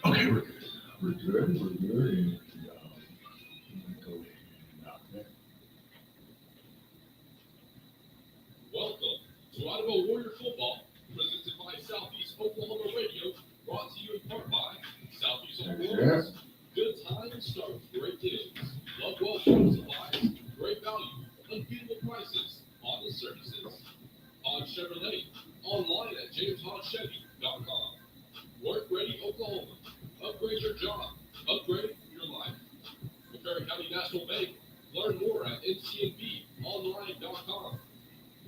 Okay, we're good. We're good. We're good. And go ahead and knock that. Welcome to Idabel Warrior Football, presented by Southeast Oklahoma Radio, brought to you in part by Southeast Oklahoma. Good times start with great deals. Love well farm supplies, great value, unbeatable prices on the services. Hodge Chevrolet, online at jameshodgechevy.com. Work Ready Oklahoma. Upgrade your job. Upgrade your life. McCurry County National Bank. Learn more at ncnbonline.com.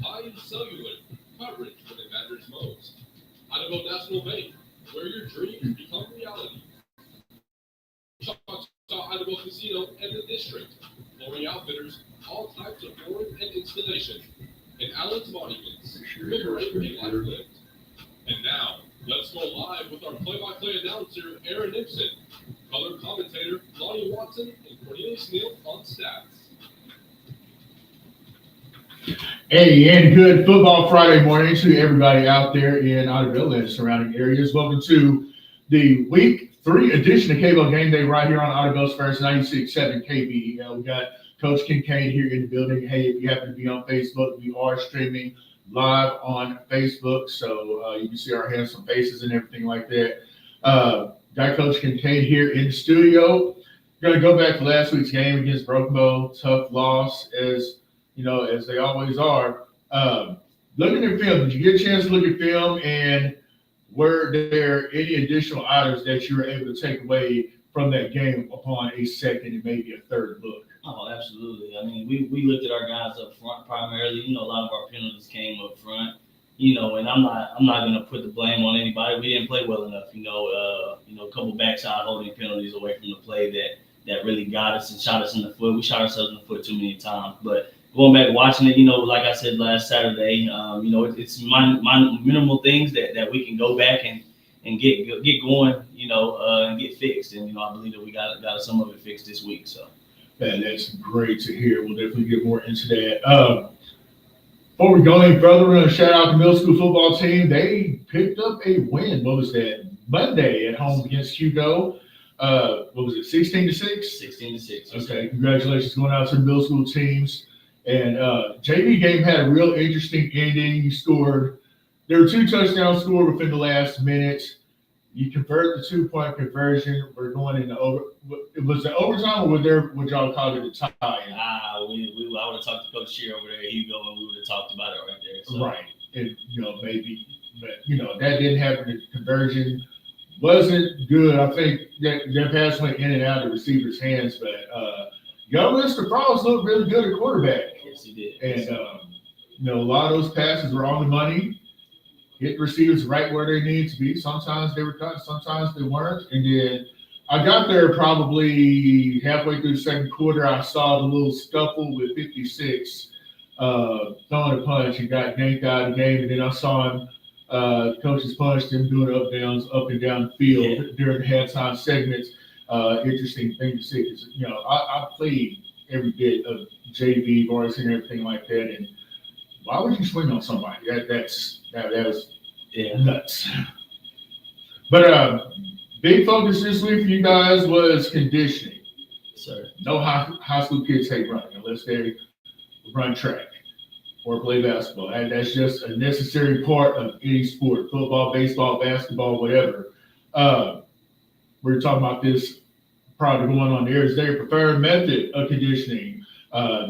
Pine Cellular, coverage when it matters most. Idabel National Bank, where your dreams become reality. Choctaw Idabel Casino and the District. Flooring Outfitters, all types of flooring and installation. And Allen's Monuments, commemorate a life lived. And now, let's go live with our play-by-play announcer, Aaron Nixon, color commentator, Lonnie Watson, and Cornelious Neal on stats. Hey, and good football Friday morning to everybody out there in Idabel and surrounding areas. Welcome to the Week 3 edition of Cable Game Day right here on Idabel's first 96.7 KBEL. We got Coach Kincaid here in the building. Hey, if you happen to be on Facebook, we are streaming live on Facebook, so you can see our handsome faces and everything like that. Got Coach Kincaid here in the studio. Going to go back to last week's game against Broken Bow. Tough loss, as they always are. Looking at film, did you get a chance to look at film, and were there any additional items that you were able to take away from that game upon a second and maybe a third look? Oh, absolutely. I mean, we looked at our guys up front primarily. A lot of our penalties came up front. And I'm not gonna put the blame on anybody. We didn't play well enough. A couple backside holding penalties away from the play that really got us and shot us in the foot. We shot ourselves in the foot too many times. But going back watching it, like I said last Saturday, it's minimal things that we can go back and get going, and get fixed. And I believe that we got some of it fixed this week. So. That's great to hear. We'll definitely get more into that. Before we go any further, we're going to shout out the middle school football team. They picked up a win. What was that? Monday at home against Hugo. What was it? 16-6? 16-6. Okay. Congratulations going out to the middle school teams. And JV game had a real interesting ending. There were 2 touchdowns scored within the last minute. You convert the 2-point conversion. We're going into was it overtime, or would y'all call it a tie? I would have talked to Coach Shear over there at Hugo, and we would have talked about it right there. So. Right. Maybe, but that didn't happen. The conversion wasn't good. I think that pass went in and out of the receiver's hands, but young Mr. Frost looked really good at quarterback. Yes, he did. And a lot of those passes were on the money. Hit receivers right where they need to be. Sometimes they were cut, sometimes they weren't. And then I got there probably halfway through the second quarter. I saw the little scuffle with 56 throwing a punch and got yanked out of the game. And then I saw him, coaches punched him doing up and down the field during the halftime segments. Interesting thing to see because, I played every bit of JV, varsity, and everything like that. And why would you swing on somebody? That was nuts. But big focus this week for you guys was conditioning. Sir. No high school kids hate running unless they run track or play basketball. And that's just a necessary part of any sport: football, baseball, basketball, whatever. We're talking about this probably going on there. Is their preferred method of conditioning?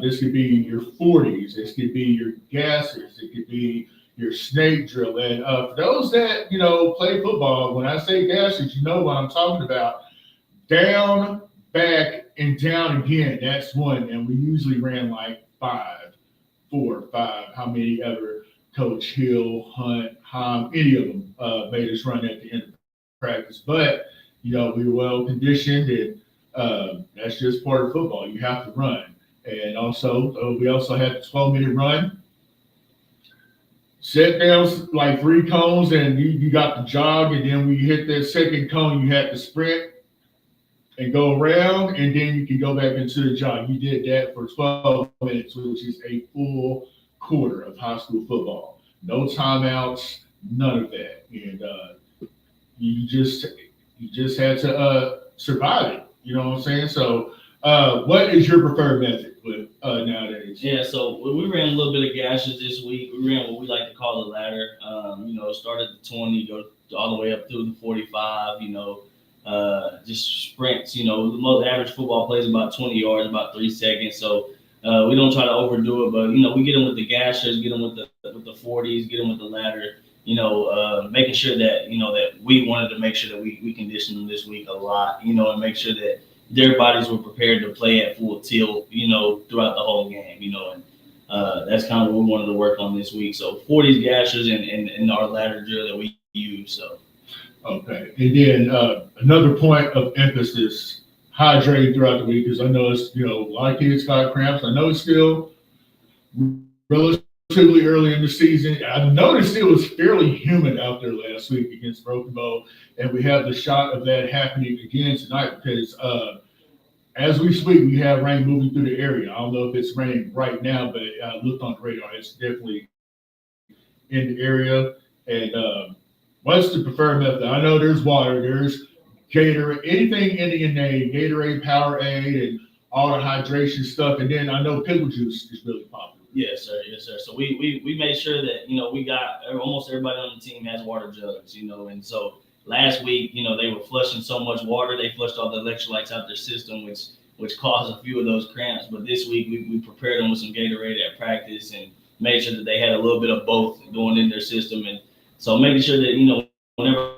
This could be your 40s. This could be your gassers. It could be your snake drill. And for those that, play football, when I say gassers, you know what I'm talking about. Down, back, and down again. That's one. And we usually ran like 4 or 5. How many ever Coach Hill, Hunt, Hom, any of them made us run at the end of practice. But, we were well conditioned, and that's just part of football. You have to run. And also, we also had the 12-minute run. Set down like 3 cones, and you got the jog, and then when you hit that second cone, you had to sprint and go around, and then you can go back into the jog. You did that for 12 minutes, which is a full quarter of high school football. No timeouts, none of that. And you just You just had to survive it. You know what I'm saying? So, what is your preferred method with nowadays? Yeah, so we ran a little bit of gashes this week. We ran what we like to call the ladder. Start at the 20, go all the way up through the 45. Just sprints. The most average football plays about 20 yards, about 3 seconds. So we don't try to overdo it, but we get them with the gashers, get them with the 40s, get them with the ladder. Making sure that that we wanted to make sure that we conditioned them this week a lot. And make sure that their bodies were prepared to play at full tilt, throughout the whole game, and that's kind of what we wanted to work on this week. So 40s gashers and our ladder drill that we use. So. Okay. And then another point of emphasis, hydrate throughout the week, because I know it's, a lot of kids got cramps. I know it's still relatively early in the season. I noticed it was fairly humid out there last week against Broken Bow, and we have the shot of that happening again tonight because as we speak, we have rain moving through the area. I don't know if it's raining right now, but I looked on the radar. It's definitely in the area. And what's the preferred method? I know there's water, there's Gatorade, anything ending in A, Gatorade, Powerade, and all the hydration stuff. And then I know pickle juice is really popular. Yes, sir. Yes, sir. So we made sure that we got almost everybody on the team has water jugs, and so last week, they were flushing so much water, they flushed all the electrolytes out their system, which caused a few of those cramps. But this week we prepared them with some Gatorade at practice and made sure that they had a little bit of both going in their system. And so making sure that whenever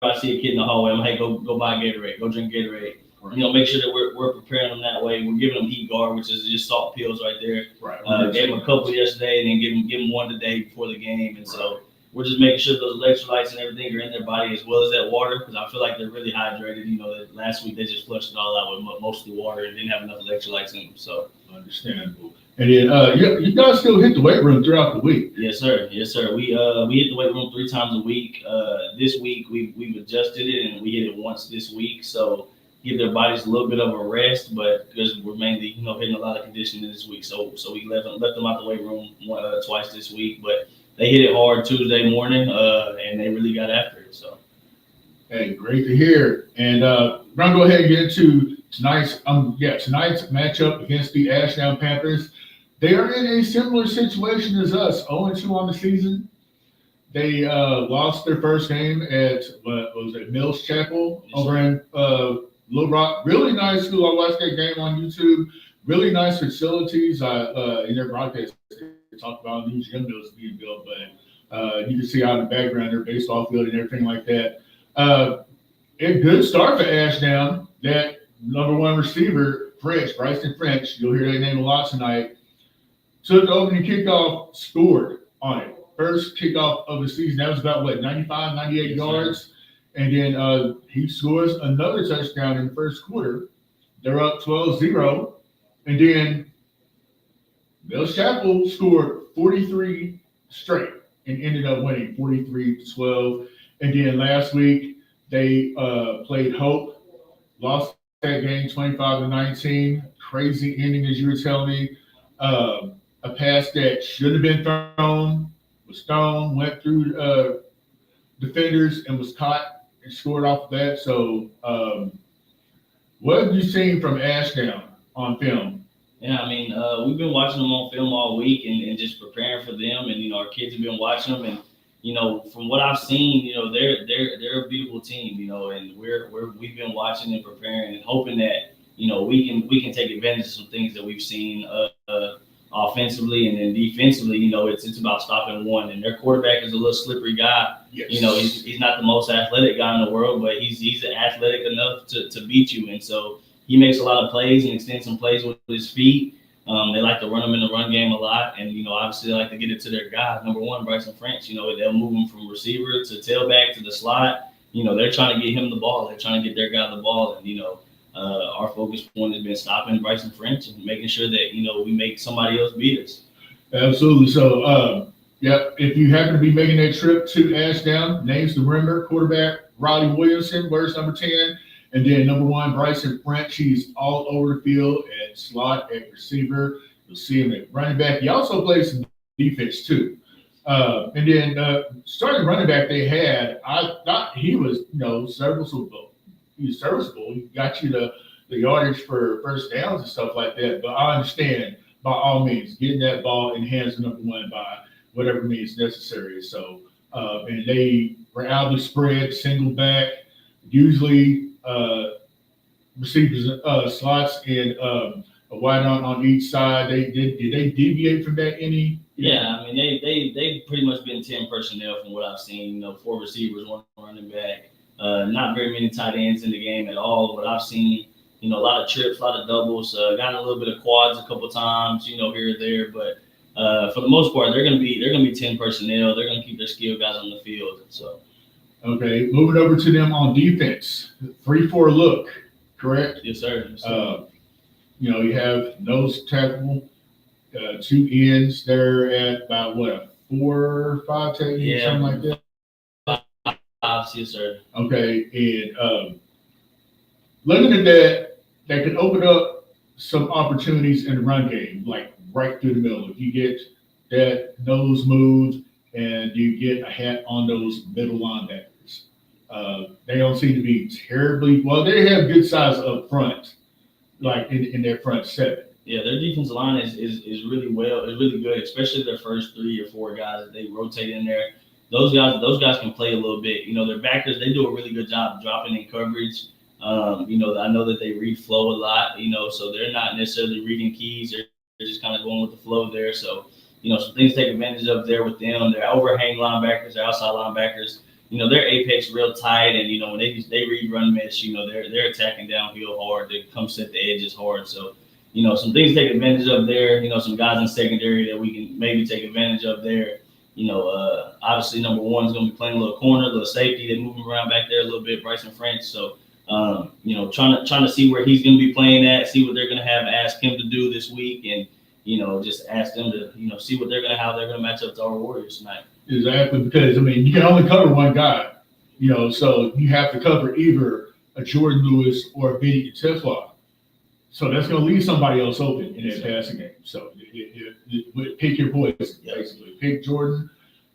I see a kid in the hallway, I'm like, hey, go buy Gatorade, go drink Gatorade. Make sure that we're preparing them that way. We're giving them Heat Guard, which is just salt pills right there. Right. Gave them a couple yesterday, and then give them one today before the game. And so we're just making sure those electrolytes and everything are in their body as well as that water, because I feel like they're really hydrated. That last week they just flushed it all out with mostly water and didn't have enough electrolytes in them. So understandable. And then you guys still hit the weight room throughout the week. Yes, sir. Yes, sir. We hit the weight room 3 times a week. This week we've adjusted it, and we hit it once this week. So give their bodies a little bit of a rest, but because we're mainly hitting a lot of conditioning this week, so we left them out the weight room twice this week. But they hit it hard Tuesday morning, and they really got after it. So, hey, great to hear. And we're gonna go ahead and get into tonight's matchup against the Ashdown Panthers. They are in a similar situation as us, 0-2 on the season. They lost their first game at Mills Chapel over in Little Rock. Really nice school. I watched that game on YouTube. Really nice facilities. In their broadcast, they talked about new gym builds being built, but you can see out in the background their baseball field and everything like that. A good start for Ashdown. That number 1 receiver, Bryson French, you'll hear that name a lot tonight, took the opening kickoff, scored on it. First kickoff of the season. That was about, 95, 98 yards. And then he scores another touchdown in the first quarter. They're up 12-0. And then Mills Chapel scored 43 straight and ended up winning 43-12. And then last week they played Hope, lost that game 25-19. Crazy ending, as you were telling me. A pass that should have been thrown was thrown, went through defenders and was caught and scored off of that. So what have you seen from Ashdown on film? Yeah, I mean, we've been watching them on film all week and just preparing for them. And, our kids have been watching them. And, from what I've seen, they're a beautiful team, and we've been watching and preparing and hoping that, we can take advantage of some things that we've seen offensively, and then defensively, it's about stopping one. And their quarterback is a little slippery guy. Yes. He's not the most athletic guy in the world, but he's athletic enough to beat you. And so he makes a lot of plays and extends some plays with his feet. They like to run him in the run game a lot, and obviously they like to get it to their guy, number 1, Bryson French. They'll move him from receiver to tailback to the slot. They're trying to get him the ball. They're trying to get their guy the ball, and our focus point has been stopping Bryson French and making sure that we make somebody else beat us. Absolutely. So, if you happen to be making that trip to Ashdown, names to remember: quarterback Riley Williamson, wears number 10, and then number 1 Bryson French. He's all over the field at slot, at receiver. You'll see him at running back. He also plays some defense too. And then starting running back they had, I thought he was, several Super Bowl he's serviceable. He got you the yardage for first downs and stuff like that. But I understand, by all means, getting that ball in hands of number one by whatever means necessary. So, and they were out of the spread, single back, usually receivers slots and a wide on each side. Did they deviate from that any? Yeah, I mean they've pretty much been 10 personnel from what I've seen. 4 receivers, 1 running back. Not very many tight ends in the game at all. What I've seen, a lot of trips, a lot of doubles. Gotten a little bit of quads a couple times, here or there. But for the most part, they're gonna be 10 personnel. They're gonna keep their skill guys on the field. So. Okay, moving over to them on defense. 3-4 look, correct? Yes, sir. Yes, sir. You have nose tackle, 2 ends. They're at about what, 4 or 5 techniques, something like that. Yes, sir. Okay, and looking at that can open up some opportunities in the run game, like right through the middle. If you get that nose moved and you get a hat on those middle linebackers. They don't seem to be terribly well. They have good size up front, like in their front 7. Yeah, their defensive line is really really good, especially their first 3 or 4 guys that they rotate in there. Those guys can play a little bit. Their backers, they do a really good job dropping in coverage. I know that they read flow a lot. So they're not necessarily reading keys. They're just kind of going with the flow there. So some things to take advantage of there with them. Their overhang linebackers, their outside linebackers. Their apex real tight, and when they read run mesh, they're attacking downhill hard. They come set the edges hard. So, some things to take advantage of there. Some guys in secondary that we can maybe take advantage of there. Obviously number 1 is going to be playing a little corner, a little safety. They're moving around back there a little bit, Bryson French. So, trying to see where he's going to be playing at, see what they're going to have ask him to do this week, and just ask them to see what how they're going to match up to our Warriors tonight. Exactly, because you can only cover one guy, so you have to cover either a Jordan Lewis or a Benny Teflon. So that's going to leave somebody else open in that passing game. So pick your poison, basically. Pick Jordan,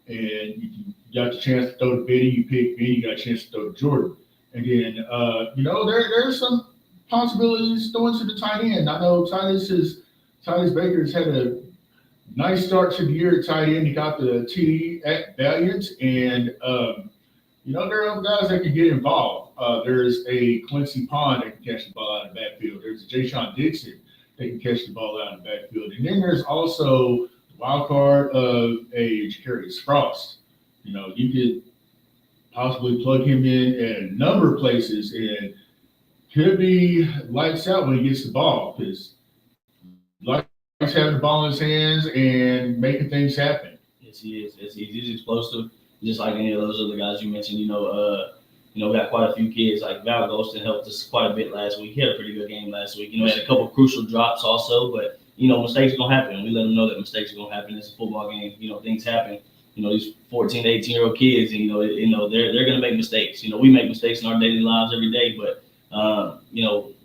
and you got the chance to throw to Benny. You pick Benny, you got a chance to throw to Jordan. And then, there's some possibilities throwing to the tight end. I know Titus Baker's had a nice start to the year at tight end. He got the TD at Valiant, and there are other guys that can get involved. There's a Quincy Pond that can catch the ball out of the backfield. There's a Jayshon Dixon that can catch the ball out of the backfield. And then there's also the wild card of a Jacarius Frost. You could possibly plug him in at a number of places and could be lights out when he gets the ball, because likes having the ball in his hands and making things happen. Yes, he is. He's explosive, just like any of those other guys you mentioned. We got quite a few kids. Like Val Golston helped us quite a bit last week. He had a pretty good game last week. He had a couple of crucial drops also, but mistakes are gonna happen. We let them know that mistakes are gonna happen. It's a football game. Things happen. These 14 to 18-year-old kids, and they're gonna make mistakes. We make mistakes in our daily lives every day, but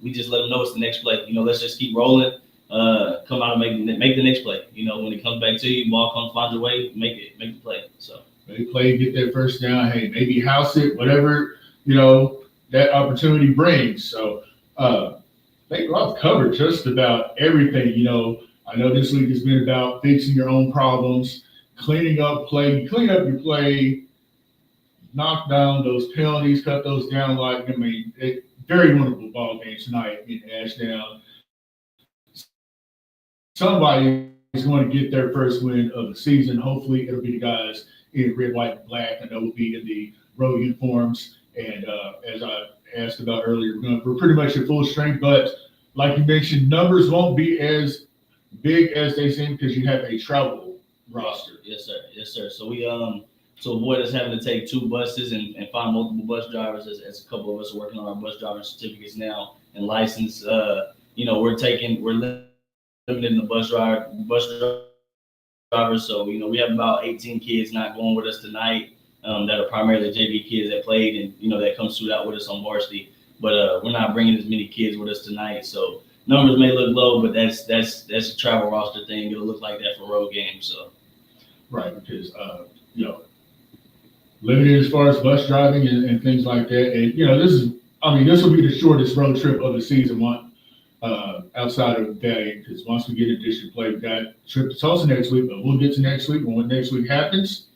we just let them know it's the next play. Let's just keep rolling. Come out and make the next play. When it comes back to you, ball comes, find your way, make the play. So make the play, get that first down. Hey, maybe house it, whatever that opportunity brings. So they've covered just about everything. I know this week has been about fixing your own problems, cleaning up play. You clean up your play, knock down those penalties, cut those down. Very winnable ball game tonight in Ashdown. Somebody is going to get their first win of the season. Hopefully, it'll be the guys in red, white, and black. I know we'll be in the road uniforms. And as I asked about earlier, we're pretty much at full strength. But like you mentioned, numbers won't be as big as they seem because you have a travel roster. Yes, sir. So we to avoid us having to take 2 buses and find multiple bus drivers, as a couple of us are working on our bus driving certificates now and license. We're limiting the bus drivers. So, we have about 18 kids not going with us tonight that are primarily JV kids that played and, that come shoot out with us on varsity. But we're not bringing as many kids with us tonight. So numbers may look low, but that's a travel roster thing. It'll look like that for road games. So. Right, because, limited as far as bus driving and things like that. And, this is I mean, this will be the shortest road trip of the season one, outside of that, because once we get to district play, we've got a trip to Tulsa next week, but we'll get to next week when next week happens.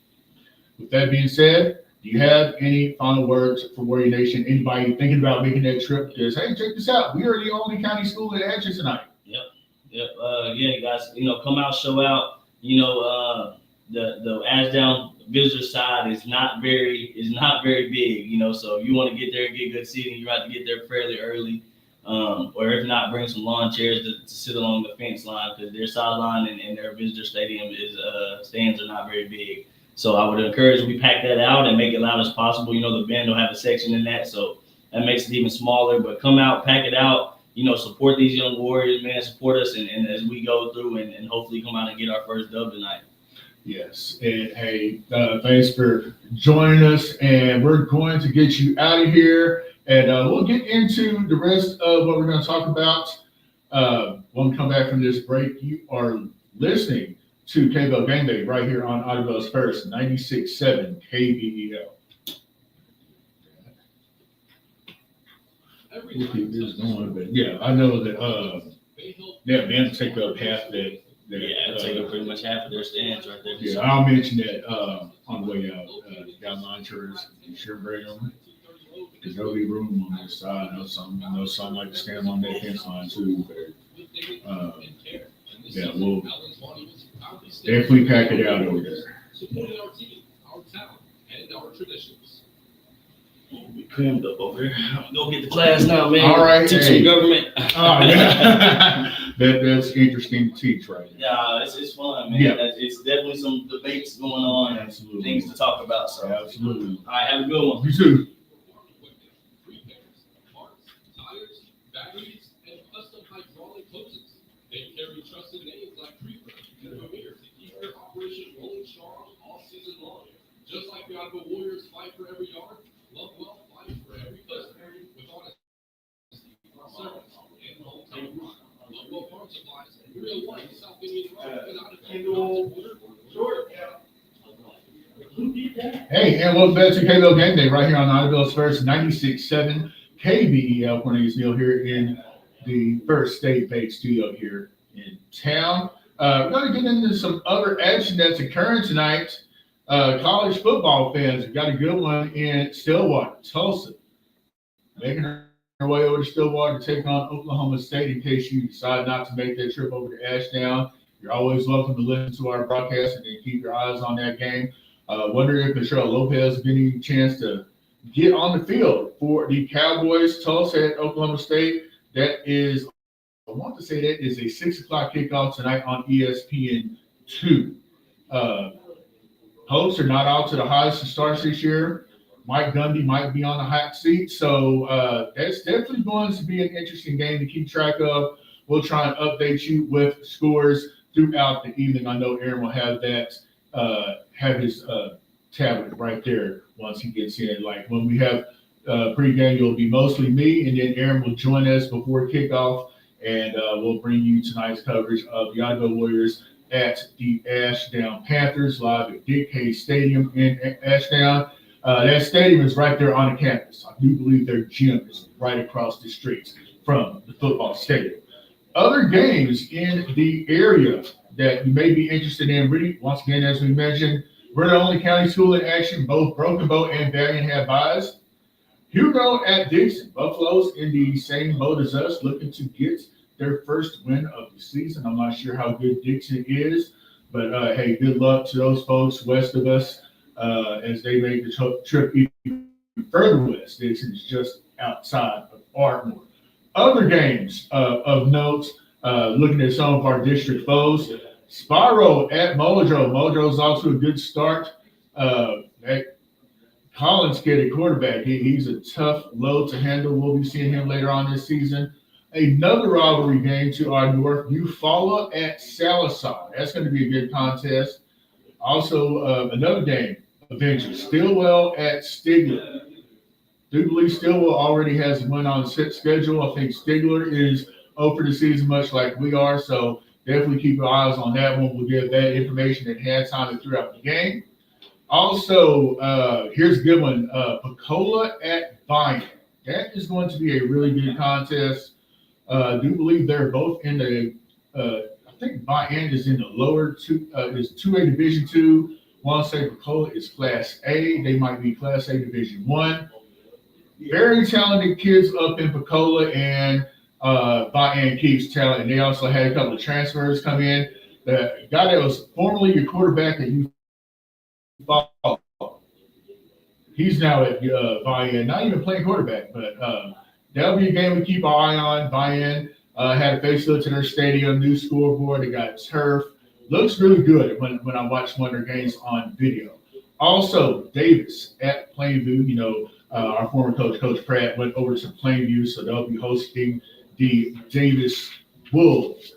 With that being said, do you have any final words for Warrior Nation? Anybody thinking about making that trip? Because, hey, check this out. We are the only county school in action tonight. Yep. Yeah, guys, come out, show out. The Ashdown visitor side is not very big, so if you want to get there and get good seating, you have to get there fairly early. Or if not, bring some lawn chairs to sit along the fence line, because their sideline and their visitor stadium stands are not very big. So I would encourage we pack that out and make it loud as possible. The band will have a section in that, so that makes it even smaller. But come out, pack it out. Support these young Warriors, man. Support us, and as we go through, and hopefully come out and get our first dub tonight. Yes, and hey, thanks for joining us, and we're going to get you out of here, and we'll get into the rest of what we're going to talk about when we come back from this break. You are listening to KBL Game Day right here on Idabel's First, 96.7 KBEL. We'll keep this going, but yeah, I know that band take up half that. Take up pretty much half of their stands right there. Yeah, I'll mention that on the way out. Got monitors, sure bring them. There's no be room on this side. I know some like to stand on that fence line too. But yeah, we'll definitely pack it out over there. Supporting our team, our town, and our traditions. We crammed up over here. I'm gonna go get the class now, man. All right, teach some government. Oh, yeah. That's interesting to teach right now. Yeah, it's fun, man. Yeah. It's definitely some debates going on, Absolutely. things to talk about. So Absolutely. all right, have a good one. You too. Tires, batteries, and custom hydraulic hoses. They carry trusted names like Creeper and Premier to keep your operation rolling strong all season long. Just like the Idabel Warriors fight for every yard, Lovewell fights for every customer with honesty, service, and hometown pride. Lovewell Farm Supplies, 301 South Indian Road, and Idabel. Hey, and welcome back to KBL Game Day right here on Idabel's First, 96.7 KBEL. Cornelious Neal here in the First State-based studio here in town. We're going to get into some other action that's occurring tonight. College football fans have got a good one in Stillwater, Tulsa. Making her way over to Stillwater to take on Oklahoma State in case you decide not to make that trip over to Ashdown. You're always welcome to listen to our broadcast and then keep your eyes on that game. Wonder if Michelle Lopez has any chance to get on the field for the Cowboys. Tulsa at Oklahoma State. That is, I want to say that is a 6 o'clock kickoff tonight on ESPN2. Hopes are not out to the highest of starts this year. Mike Gundy might be on the hot seat. So that's definitely going to be an interesting game to keep track of. We'll try and update you with scores throughout the evening. I know Aaron will have that, have his tablet right there once he gets in. Like when we have pregame, it'll be mostly me, and then Aaron will join us before kickoff, and we'll bring you tonight's coverage of the Idabel Warriors at the Ashdown Panthers live at Dick Hayes Stadium in Ashdown. That stadium is right there on the campus. I do believe their gym is right across the street from the football stadium. Other games in the area that you may be interested in, really, once again, as we mentioned, we're the only county school in action. Both Broken Bow and Valiant have buys. Hugo at Dixon. Buffalo's in the same boat as us, looking to get their first win of the season. I'm not sure how good Dixon is, but hey, good luck to those folks west of us as they make the trip even further west. Dixon is just outside of Ardmore. Other games of note, looking at some of our district foes. Sparrow at Mojo. Mojo's off to a good start. That Collins kid at quarterback, he's a tough load to handle. We'll be seeing him later on this season. Another rivalry game to our north, Eufaula at Sallisaw. That's going to be a good contest. Also, another game, Avengers. Stillwell at Stigler. Do believe Stillwell already has a win on the set schedule. I think Stigler is over the season much like we are, so definitely keep your eyes on that one. We'll give that information at halftime and throughout the game. Also, here's a good one, Pecola at Vine. That is going to be a really good contest. I do believe they're both in the. I think Bayern is in the lower two. Is 2A Division Two. One say Pecola is Class A. They might be Class A Division One. Very talented kids up in Pecola, and Bayern keeps talent. And they also had a couple of transfers come in. The guy that was formerly your quarterback that you followed, he's now at Bayern, not even playing quarterback, but that'll be a game we keep our eye on. Bayern had a facelift to their stadium, new scoreboard, they got turf. Looks really good when I watch one of their games on video. Also, Davis at Plainview, our former coach, Coach Pratt, went over to Plainview, so they'll be hosting the Davis Wolves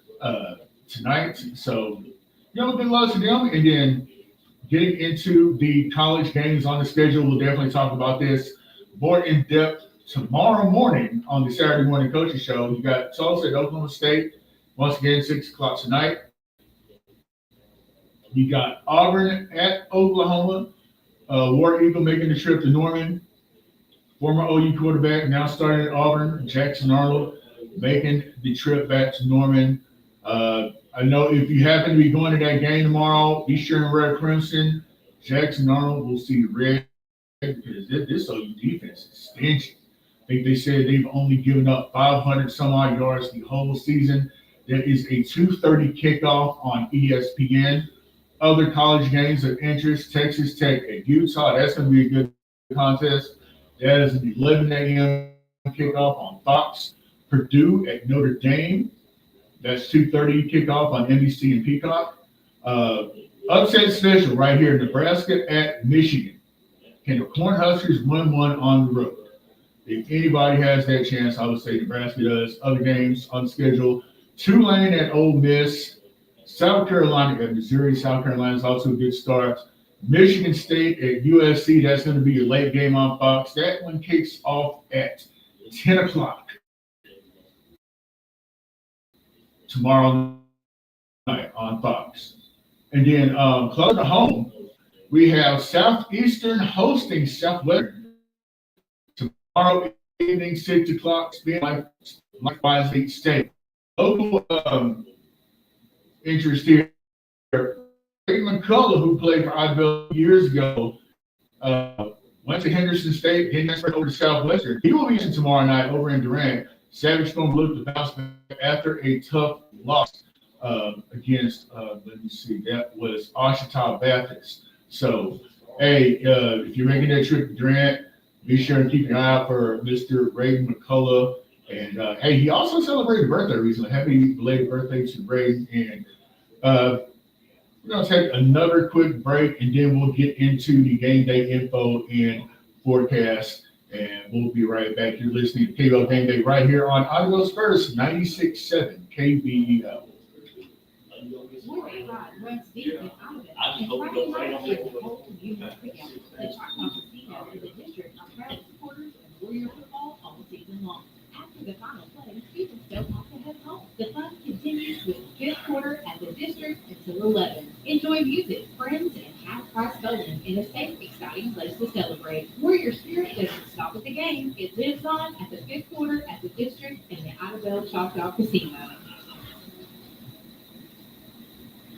tonight. So, big love to them. And then getting into the college games on the schedule, we'll definitely talk about this more in depth tomorrow morning on the Saturday Morning Coaching Show. You got Tulsa at Oklahoma State, once again, 6 o'clock tonight. You got Auburn at Oklahoma. War Eagle making the trip to Norman. Former OU quarterback, now starting at Auburn, Jackson Arnold, making the trip back to Norman. I know if you happen to be going to that game tomorrow, be sure and wear crimson. Jackson Arnold will see red because this OU defense is stingy. I think they said they've only given up 500 some odd yards the whole season. That is a 2:30 kickoff on ESPN. Other college games of interest, Texas Tech at Utah. That's going to be a good contest. That is an 11 a.m. kickoff on Fox. Purdue at Notre Dame. That's 2:30 kickoff on NBC and Peacock. Upset special right here, Nebraska at Michigan. Can the Cornhuskers win one on the road? If anybody has that chance, I would say Nebraska does. Other games on the schedule, Tulane at Ole Miss. South Carolina at Missouri. South Carolina is also a good start. Michigan State at USC. That's going to be a late game on Fox. That one kicks off at 10 o'clock tomorrow night on Fox. And then close to home, we have Southeastern hosting Southwestern tomorrow evening, 6 o'clock. Likewise, State State. Local interest here. Ray McCullough, who played for Idabel years ago, went to Henderson State, then transferred over to Southwestern. He will be in tomorrow night over in Durant. Savage going to look to bounce back after a tough loss against, let me see, that was Ouachita Baptist. So, hey, if you're making that trip to Durant, be sure and keep your eye out for Mr. Ray McCullough. And, hey, he also celebrated birthday recently. Happy belated birthday to Ray. And we're going to take another quick break, and then we'll get into the game day info and forecast. And we'll be right back. You're listening to KBL Game Day right here on Idabel Spurs 96.7 KBEL. After the final play, people still want to head home. The fun continues with fifth quarter at the district until 11. Enjoy music, friends, and half-price bowling in a safe, exciting place to celebrate. Warrior spirit doesn't stop at the game. It lives on at the fifth quarter at the district and the Idabel Choctaw Casino.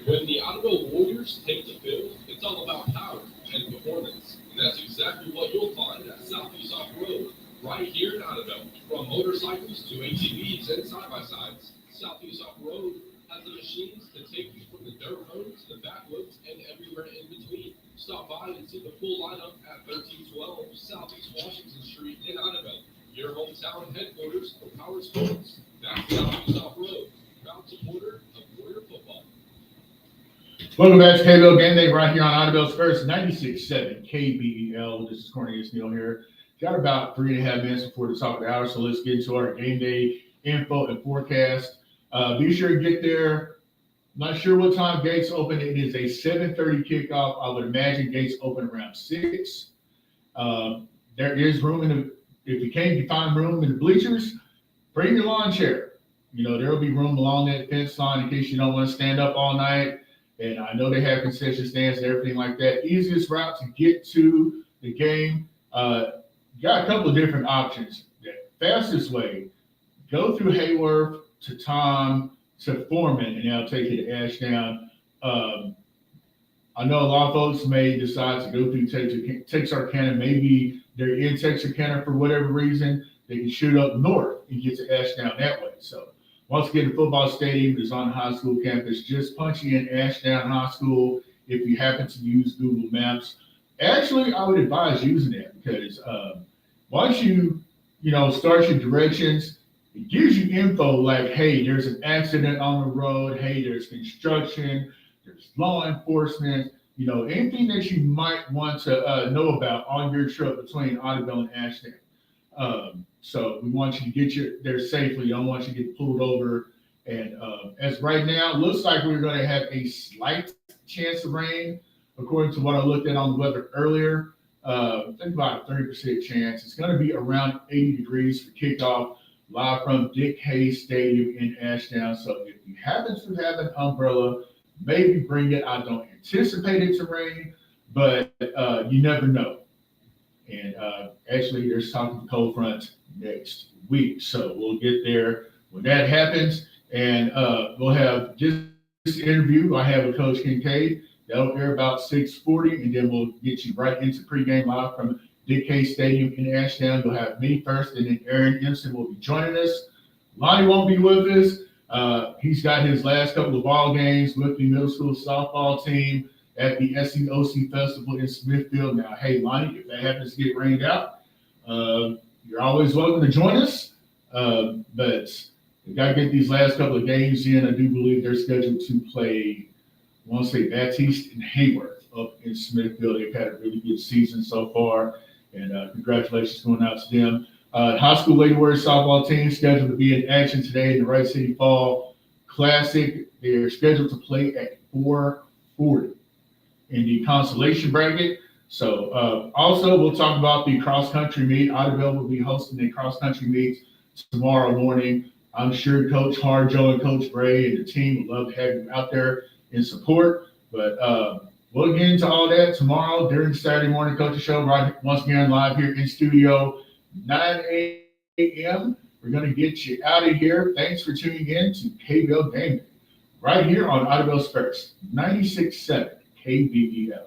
When the Idabel Warriors take the field, it's all about power and performance. And that's exactly what you'll find at Southeast Off-Road, right here in Idabel. From motorcycles to ATVs and side-by-sides, Southeast Off-Road has the machines to take you from the dirt roads to the backwoods and everywhere in between. Stop by and see the full lineup at 1312 Southeast Washington Street in Idabel, your hometown headquarters for power sports. That's Southeast Off-Road, proud supporter of Warrior football. Welcome back to KBL Game Day right here on Idabel Spurs 96.7 KBEL. This is Cornelious Neal here. Got about 3.5 minutes before the top of the hour, so let's get into our game day info and forecast. Be sure to get there. Not sure what time gates open. It is a 7:30 kickoff. I would imagine gates open around 6. There is room if you can't find room in the bleachers, bring your lawn chair. There will be room along that fence line in case you don't want to stand up all night. And I know they have concession stands and everything like that. Easiest route to get to the game. Got a couple of different options. fastest way, go through Hayworth to Tom to Foreman, and they'll take you to Ashdown. I know a lot of folks may decide to go through Texarkana. Maybe they're in Texarkana for whatever reason. They can shoot up north and get to Ashdown that way. So once again, the football stadium is on the high school campus. Just punch in Ashdown High School if you happen to use Google Maps. Actually, I would advise using that because once you start your directions, it gives you info like, hey, there's an accident on the road. Hey, there's construction. There's law enforcement. Anything that you might want to know about on your trip between Idabel and Ashdown. So we want you to get there safely. Don't want you to get pulled over. And as right now, it looks like we're going to have a slight chance of rain, according to what I looked at on the weather earlier. I think about a 30% chance. It's going to be around 80 degrees for kickoff, live from Dick Hayes Stadium in Ashdown. So if you happen to have an umbrella, maybe bring it. I don't anticipate it to rain, but you never know. And actually, there's talking to cold front next week. So we'll get there when that happens. And we'll have this interview I have with Coach Kincaid. That'll air about 6:40, and then we'll get you right into pregame live from Dick Hayes Stadium in Ashdown. We'll have me first, and then Aaron Emerson will be joining us. Lonnie won't be with us. He's got his last couple of ball games with the middle school softball team at the SEOC Festival in Smithfield. Now, hey, Lonnie, if that happens to get rained out, you're always welcome to join us. But we got to get these last couple of games in. I do believe they're scheduled to play, I want to say, Baptiste and Hayworth up in Smithfield. They've had a really good season so far, and congratulations going out to them. High school Lady Warriors softball team scheduled to be in action today in the Wright City Fall Classic. They're scheduled to play at 4:40 in the consolation bracket. So also we'll talk about the cross-country meet. Idabel will be hosting a cross-country meet tomorrow morning. I'm sure Coach Harjo and Coach Bray and the team would love to have you out there in support. But we'll get into all that tomorrow during the Saturday morning coaching show. Right, once again, live here in studio, 9 a.m. We're going to get you out of here. Thanks for tuning in to KBL Gaming right here on Idabel's First, 96.7 KBEL.